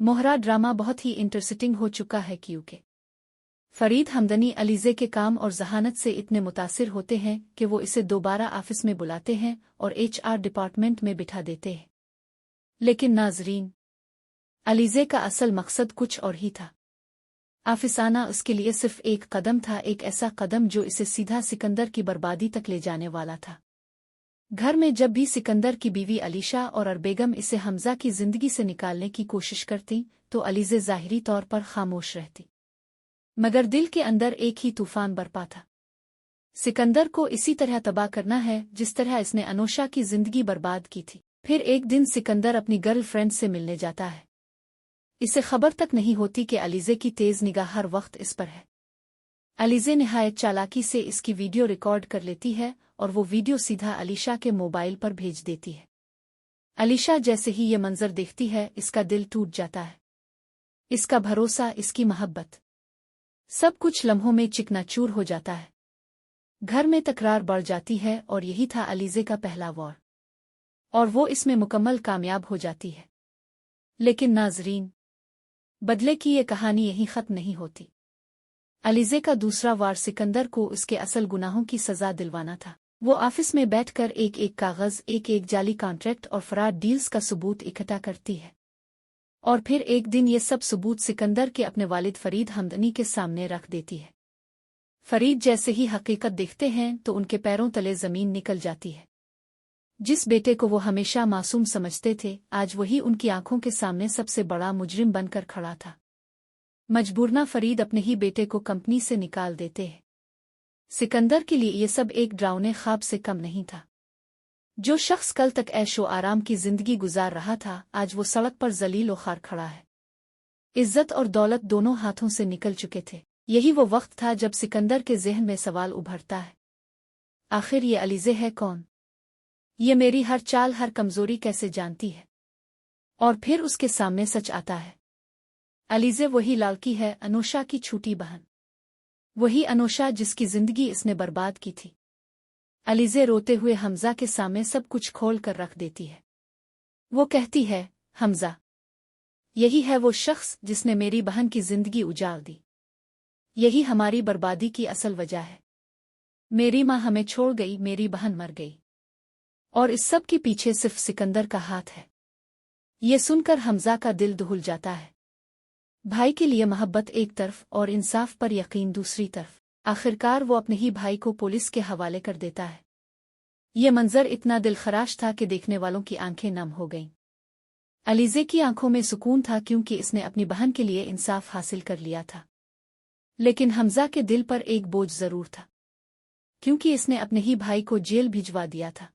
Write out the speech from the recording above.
मोहरा drama बहुत ही interesting हो चुका है क्योंकि फरीद हमदनी अलीज़े के काम और जहानत से इतने मुतासिर होते हैं कि वो इसे दोबारा ऑफिस में बुलाते हैं और एचआर डिपार्टमेंट में बिठा देते हैं। लेकिन नाजरीन, अलीज़े का असल मकसद कुछ और ही था। ऑफिस आना उसके लिए सिर्फ एक कदम था, एक ऐसा कदम जो इसे सीधा सिकंदर की बर्बादी तक ले जाने वाला था। घर में जब भी सिकंदर की बीवी अलीशा और अरबेगम इसे हमजा की जिंदगी से निकालने की कोशिश करती तो अलीज़े ज़ाहिरी तौर पर खामोश रहती, मगर दिल के अंदर एक ही तूफान बरपा था। सिकंदर को इसी तरह तबाह करना है जिस तरह इसने अनोशा की जिंदगी बर्बाद की थी। फिर एक दिन सिकंदर अपनी गर्लफ्रेंड से मिलने जाता है। इसे खबर तक नहीं होती कि अलीज़े की तेज निगाह हर वक्त इस पर है। अलीज़े निहायत चालाकी से इसकी वीडियो रिकॉर्ड कर लेती है और वो वीडियो सीधा अलीशा के मोबाइल पर भेज देती है। अलीशा जैसे ही ये मंजर देखती है इसका दिल टूट जाता है। इसका भरोसा, इसकी मोहब्बत, सब कुछ लम्हों में चिकनाचूर हो जाता है। घर में तकरार बढ़ जाती है और यही था अलीज़े का पहला वॉर, और वो इसमें मुकम्मल कामयाब हो जाती है। लेकिन नाजरीन, बदले की ये कहानी यहीं ख़त्म नहीं होती। अलीज़े का दूसरा वार सिकंदर को उसके असल गुनाहों की सज़ा दिलवाना था। वो ऑफिस में बैठकर एक एक कागज़, एक एक जाली कॉन्ट्रैक्ट और फराड डील्स का सबूत इकट्ठा करती है, और फिर एक दिन ये सब सबूत सिकंदर के अपने वालिद फरीद हमदनी के सामने रख देती है। फरीद जैसे ही हकीकत देखते हैं तो उनके पैरों तले ज़मीन निकल जाती है। जिस बेटे को वो हमेशा मासूम समझते थे, आज वही उनकी आंखों के सामने सबसे बड़ा मुजरिम बनकर खड़ा था। मजबूरना फरीद अपने ही बेटे को कंपनी से निकाल देते हैं। सिकंदर के लिए ये सब एक डरावने ख्वाब से कम नहीं था। जो शख्स कल तक ऐशो आराम की जिंदगी गुजार रहा था, आज वो सड़क पर जलील और खार खड़ा है। इज्जत और दौलत दोनों हाथों से निकल चुके थे। यही वो वक्त था जब सिकंदर के ज़हन में सवाल उभरता है, आखिर ये अलीज़े है कौन? ये मेरी हर चाल, हर कमजोरी कैसे जानती है? और फिर उसके सामने सच आता है। अलीज़े वही लड़की है, अनोशा की छोटी बहन, वही अनोशा जिसकी जिंदगी इसने बर्बाद की थी। अलीज़े रोते हुए हमजा के सामने सब कुछ खोल कर रख देती है। वो कहती है, हमजा, यही है वो शख्स जिसने मेरी बहन की जिंदगी उजाड़ दी। यही हमारी बर्बादी की असल वजह है। मेरी माँ हमें छोड़ गई, मेरी बहन मर गई, और इस सब के पीछे सिर्फ सिकंदर का हाथ है। ये सुनकर हमजा का दिल दहल जाता है। भाई के लिए मोहब्बत एक तरफ और इंसाफ पर यकीन दूसरी तरफ। आखिरकार वो अपने ही भाई को पुलिस के हवाले कर देता है। ये मंजर इतना दिलखराश था कि देखने वालों की आंखें नम हो गईं। अलीज़े की आंखों में सुकून था क्योंकि इसने अपनी बहन के लिए इंसाफ हासिल कर लिया था। लेकिन हमजा के दिल पर एक बोझ जरूर था, क्योंकि इसने अपने ही भाई को जेल भिजवा दिया था।